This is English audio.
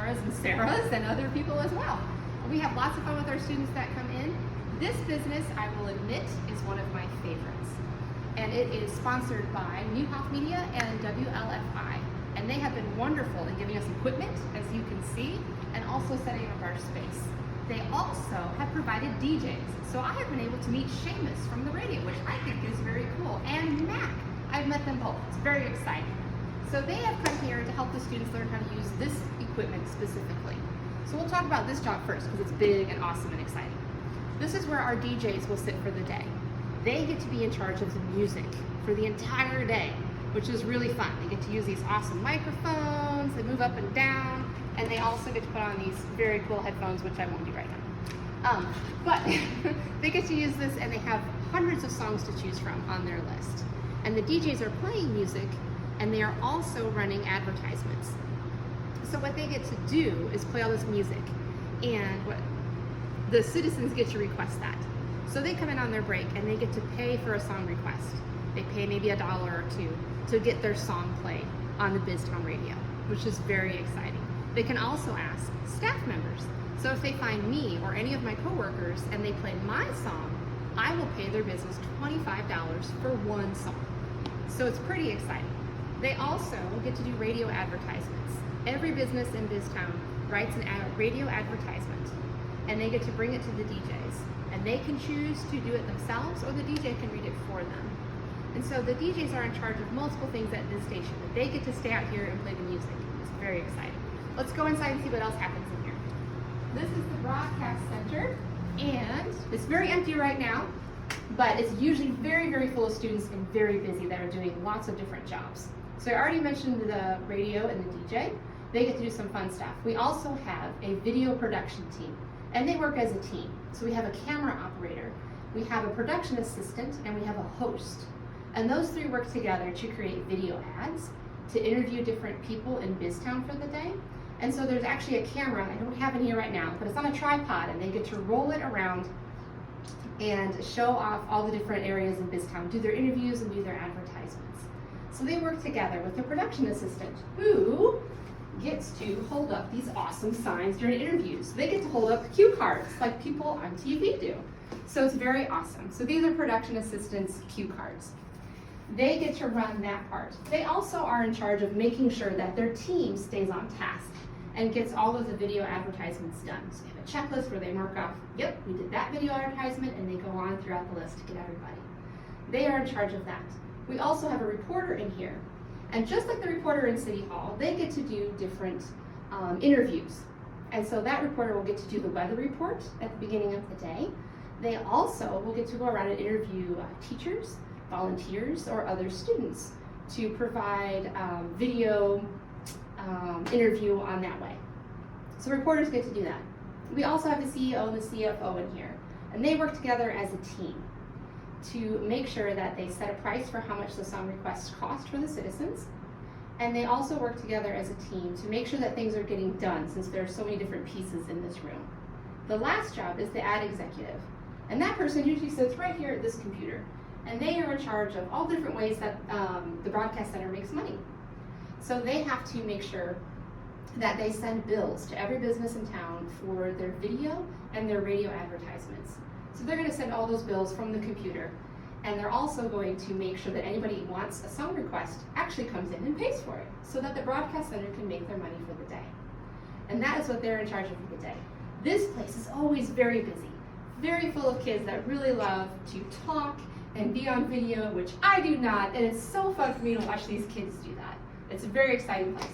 Laura's and Sarah's and other people as well. We have lots of fun with our students that come in. This business, I will admit, is one of my favorites. And it is sponsored by Neuhoff Media and WLFI. And they have been wonderful in giving us equipment, as you can see, and also setting up our space. They also have provided DJs. So I have been able to meet Seamus from the radio, which I think is very cool, and Mac. I've met them both. It's very exciting. So they have come here to help the students learn how to use this equipment specifically. So we'll talk about this job first because it's big and awesome and exciting. This is where our DJs will sit for the day. They get to be in charge of the music for the entire day, which is really fun. They get to use these awesome microphones that move up and down, and they also get to put on these very cool headphones, which I won't do right now. But they get to use this, and they have hundreds of songs to choose from on their list. And the DJs are playing music, and they are also running advertisements. So what they get to do is play all this music, and what the citizens get to request that. So they come in on their break, and they get to pay for a song request. They pay maybe $1 or $2 to get their song played on the BizTown radio, which is very exciting. They can also ask staff members. So if they find me or any of my coworkers and they play my song, I will pay their business $25 for one song. So it's pretty exciting. They also get to do radio advertisements. Every business in BizTown writes a radio advertisement, and they get to bring it to the DJs. And they can choose to do it themselves, or the DJ can read it for them. And so the DJs are in charge of multiple things at this station, but they get to stay out here and play the music. It's very exciting. Let's go inside and see what else happens in here. This is the broadcast center, and it's very empty right now, but it's usually very, very full of students and very busy that are doing lots of different jobs. So I already mentioned the radio and the DJ. They get to do some fun stuff. We also have a video production team, and they work as a team. So we have a camera operator, we have a production assistant, and we have a host. And those three work together to create video ads, to interview different people in BizTown for the day. And so there's actually a camera, I don't have it here right now, but it's on a tripod, and they get to roll it around and show off all the different areas in BizTown, do their interviews and do their advertisements. So they work together with the production assistant, who gets to hold up these awesome signs during interviews. They get to hold up cue cards like people on TV do. So it's very awesome. So these are production assistants' cue cards. They get to run that part. They also are in charge of making sure that their team stays on task and gets all of the video advertisements done. So they have a checklist where they mark off, yep, we did that video advertisement, and they go on throughout the list to get everybody. They are in charge of that. We also have a reporter in here. And just like the reporter in City Hall, they get to do different interviews. And so that reporter will get to do the weather report at the beginning of the day. They also will get to go around and interview teachers, volunteers, or other students to provide video interview on that way. So reporters get to do that. We also have the CEO and the CFO in here, and they work together as a team to make sure that they set a price for how much the song requests cost for the citizens. And they also work together as a team to make sure that things are getting done, since there are so many different pieces in this room. The last job is the ad executive. And that person usually sits right here at this computer. And they are in charge of all different ways that the broadcast center makes money. So they have to make sure that they send bills to every business in town for their video and their radio advertisements. So they're going to send all those bills from the computer. And they're also going to make sure that anybody who wants a song request actually comes in and pays for it, so that the broadcast center can make their money for the day. And that is what they're in charge of for the day. This place is always very busy, very full of kids that really love to talk and be on video, which I do not, and it's so fun for me to watch these kids do that. It's a very exciting place.